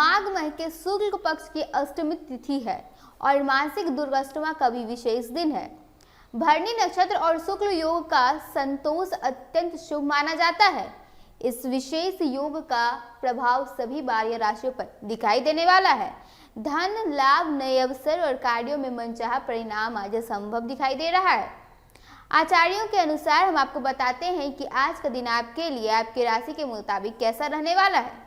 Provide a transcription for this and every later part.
माघ माह के शुक्ल पक्ष की अष्टमी तिथि है और मासिक दुर्गाष्टमी का भी विशेष दिन है। भरणी नक्षत्र और शुक्ल योग का संतोष अत्यंत शुभ माना जाता है। इस विशेष योग का प्रभाव सभी 12 राशियों पर दिखाई देने वाला है। धन लाभ, नए अवसर और कार्यों में मनचाहा परिणाम आज संभव दिखाई दे रहा है। आचार्यों के अनुसार हम आपको बताते हैं कि आज का दिन आपके लिए आपकी राशि के मुताबिक कैसा रहने वाला है।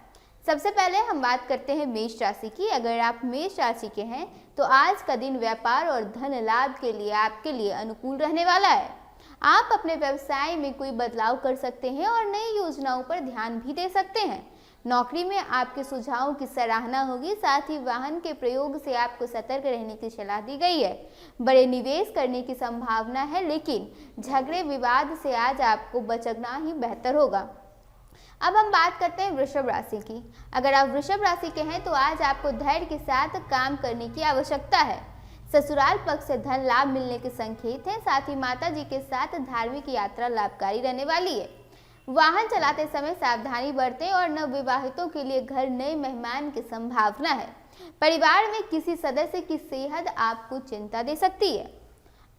सबसे पहले हम बात करते हैं मेष राशि की। अगर आप मेष राशि के हैं तो आज का दिन व्यापार और धन लाभ के लिए आपके लिए अनुकूल रहने वाला है। आप अपने व्यवसाय में कोई बदलाव कर सकते हैं और नई योजनाओं पर ध्यान भी दे सकते हैं। नौकरी में आपके सुझावों की सराहना होगी। साथ ही वाहन के प्रयोग से आपको सतर्क रहने की सलाह दी गई है। बड़े निवेश करने की संभावना है, लेकिन झगड़े विवाद से आज आपको बचना ही बेहतर होगा। अब हम बात करते हैं वृषभ राशि की। अगर आप वृषभ राशि के हैं तो आज आपको धैर्य के साथ काम करने की आवश्यकता है। ससुराल पक्ष से धन लाभ मिलने के संकेत हैं। साथ ही माता जी के साथ धार्मिक यात्रा लाभकारी रहने वाली है। वाहन चलाते समय सावधानी बरतें और नवविवाहितों के लिए घर नए मेहमान की संभावना है। परिवार में किसी सदस्य की सेहत आपको चिंता दे सकती है।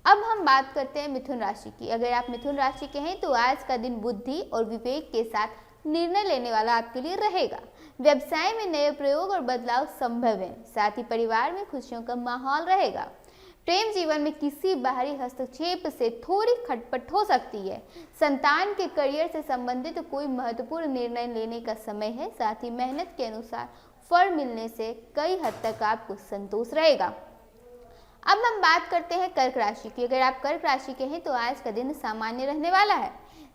अब हम बात करते हैं मिथुन राशि की। अगर आप मिथुन राशि के हैं तो आज का दिन बुद्धि और विवेक के साथ निर्णय लेने वाला आपके लिए रहेगा। व्यवसाय में नए प्रयोग और बदलाव संभव है। साथ ही परिवार में खुशियों का माहौल रहेगा। प्रेम जीवन में किसी बाहरी हस्तक्षेप से थोड़ी खटपट हो सकती है। संतान के करियर से संबंधित कोई महत्वपूर्ण निर्णय लेने का समय है। साथ ही मेहनत के अनुसार फल मिलने से कई हद तक आपको संतोष रहेगा। अब हम बात करते हैं कर्क राशि की। अगर आप कर्क राशि के हैं तो आज का दिन सामान्य रहने वाला है।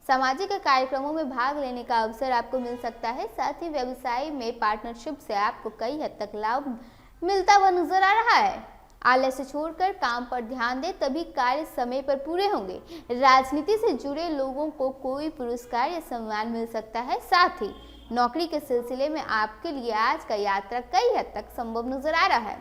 सामाजिक कार्यक्रमों में भाग लेने का अवसर आपको मिल सकता है। साथ ही व्यवसाय में पार्टनरशिप से आपको कई हद तक लाभ मिलता हुआ नजर आ रहा है। आलस्य छोड़कर काम पर ध्यान दें, तभी कार्य समय पर पूरे होंगे। राजनीति से जुड़े लोगों को कोई पुरस्कार या सम्मान मिल सकता है। साथ ही नौकरी के सिलसिले में आपके लिए आज का यात्रा कई हद तक संभव नजर आ रहा है।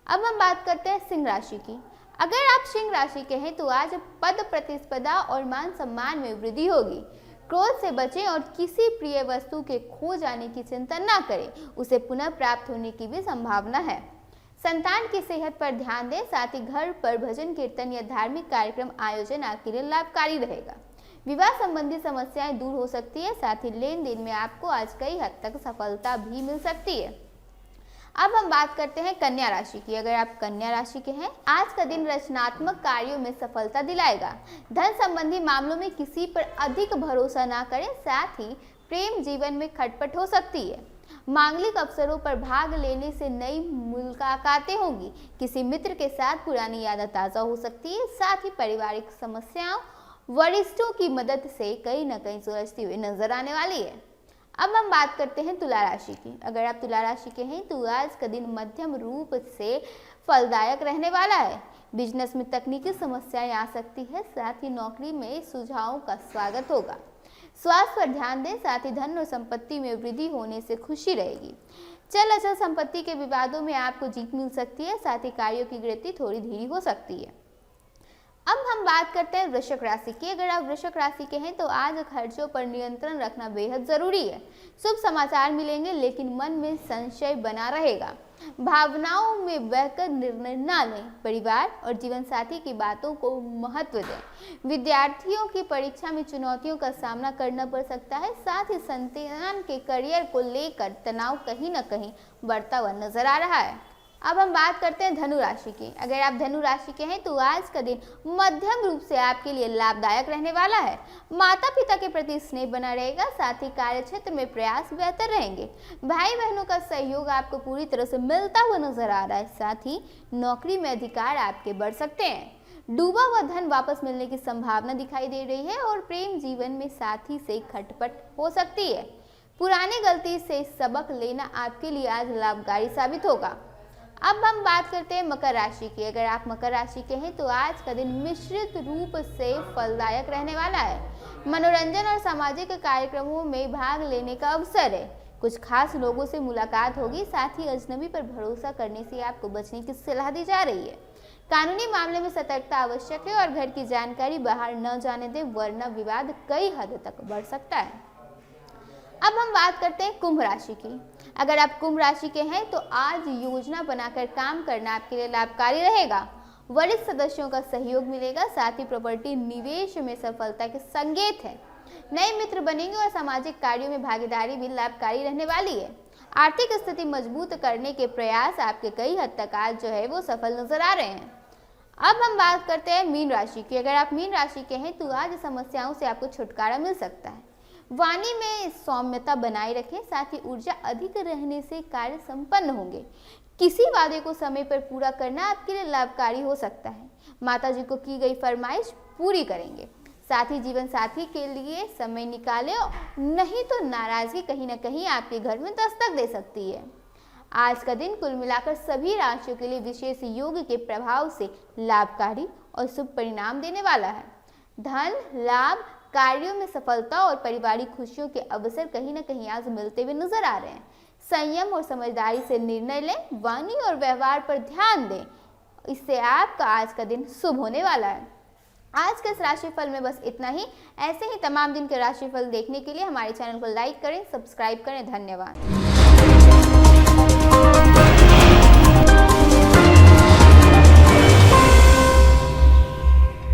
अब हम बात करते हैं सिंह राशि की। अगर आप सिंह राशि के हैं तो आज पद प्रतिस्पर्धा और मान सम्मान में वृद्धि होगी। क्रोध से बचें और किसी प्रिय वस्तु के खो जाने की चिंता न करें, उसे पुनः प्राप्त होने की भी संभावना है। संतान की सेहत पर ध्यान दें। साथ ही घर पर भजन कीर्तन या धार्मिक कार्यक्रम आयोजन आपके लिए लाभकारी रहेगा। विवाह संबंधी समस्याएं दूर हो सकती है। साथ ही लेन देन में आपको आज कई हद तक सफलता भी मिल सकती है। अब हम बात करते हैं कन्या राशि की। अगर आप कन्या राशि के हैं आज का दिन रचनात्मक कार्यों में सफलता दिलाएगा। धन संबंधी मामलों में किसी पर अधिक भरोसा ना करें। साथ ही प्रेम जीवन में खटपट हो सकती है। मांगलिक अवसरों पर भाग लेने से नई मुलाकातें होंगी। किसी मित्र के साथ पुरानी यादें ताज़ा हो सकती है। साथ ही पारिवारिक समस्याओं वरिष्ठों की मदद से कहीं न कहीं सुलझती हुई नजर आने वाली है। अब हम बात करते हैं तुला राशि की। अगर आप तुला राशि के हैं तो आज का दिन मध्यम रूप से फलदायक रहने वाला है। बिजनेस में तकनीकी समस्याएं आ सकती है। साथ ही नौकरी में सुझावों का स्वागत होगा। स्वास्थ्य पर ध्यान दें। साथ ही धन और संपत्ति में वृद्धि होने से खुशी रहेगी। चल अचल संपत्ति के विवादों में आपको जीत मिल सकती है। साथ ही कार्यों की गति थोड़ी धीमी हो सकती है। अब हम बात करते हैं वृश्चिक राशि की। अगर आप वृश्चिक राशि के हैं तो आज खर्चों पर नियंत्रण रखना बेहद जरूरी है। शुभ समाचार मिलेंगे, लेकिन मन में संशय बना रहेगा। भावनाओं में बहकर निर्णय न लें। परिवार और जीवन साथी की बातों को महत्व दें। विद्यार्थियों की परीक्षा में चुनौतियों का सामना करना पड़ सकता है। साथ ही संतान के करियर को लेकर तनाव कहीं न कहीं बढ़ता हुआ नजर आ रहा है। अब हम बात करते हैं धनु राशि की। अगर आप धनु राशि के हैं तो आज का दिन मध्यम रूप से आपके लिए लाभदायक रहने वाला है। माता पिता के प्रति स्नेह बना रहेगा। साथ ही कार्य क्षेत्र में प्रयास बेहतर रहेंगे। भाई बहनों का सहयोग आपको पूरी तरह से मिलता हुआ नजर आ रहा है। साथ ही नौकरी में अधिकार आपके बढ़ सकते हैं। डूबा हुआ धन वापस मिलने की संभावना दिखाई दे रही है और प्रेम जीवन में साथी से खटपट हो सकती है। पुरानी गलती से सबक लेना आपके लिए आज लाभकारी साबित होगा। अब हम बात करते हैं मकर राशि की। अगर आप मकर राशि के हैं तो आज का दिन मिश्रित रूप से फलदायक रहने वाला है। मनोरंजन और सामाजिक कार्यक्रमों में भाग लेने का अवसर है। कुछ खास लोगों से मुलाकात होगी। साथ ही अजनबी पर भरोसा करने से आपको बचने की सलाह दी जा रही है। कानूनी मामले में सतर्कता आवश्यक है और घर की जानकारी बाहर न जाने दें, वरना विवाद कई हद तक बढ़ सकता है। अब हम बात करते हैं कुंभ राशि की। अगर आप कुंभ राशि के हैं तो आज योजना बनाकर काम करना आपके लिए लाभकारी रहेगा। वरिष्ठ सदस्यों का सहयोग मिलेगा, साथ ही प्रॉपर्टी निवेश में सफलता के संकेत है। नए मित्र बनेंगे और सामाजिक कार्यों में भागीदारी भी लाभकारी रहने वाली है। आर्थिक स्थिति मजबूत करने के प्रयास आपके कई हद तक आज जो है वो सफल नजर आ रहे हैं। अब हम बात करते हैं मीन राशि की। अगर आप मीन राशि के हैं तो आज समस्याओं से आपको छुटकारा मिल सकता है। वाणी में सौम्यता बनाए रखें, साथ ही ऊर्जा अधिक रहने से कार्य संपन्न होंगे। किसी वादे को समय पर पूरा करना आपके लिए लाभकारी हो सकता है। माता जी को की गई फरमाइश पूरी करेंगे। साथ ही जीवन साथी के लिए समय निकालें, नहीं तो नाराजगी कहीं ना कहीं आपके घर में दस्तक दे सकती है। आज का दिन कुल मिलाकर सभी राशियों के लिए विशेष योग के प्रभाव से लाभकारी और शुभ परिणाम देने वाला है। धन लाभ, कार्यों में सफलता और पारिवारिक खुशियों के अवसर कहीं ना कहीं आज मिलते हुए नजर आ रहे हैं। संयम और समझदारी से निर्णय लें, वाणी और व्यवहार पर ध्यान दें, इससे आपका आज का दिन शुभ होने वाला है। आज के इस राशिफल में बस इतना ही। ऐसे ही तमाम दिन के राशिफल देखने के लिए हमारे चैनल को लाइक करें, सब्सक्राइब करें। धन्यवाद।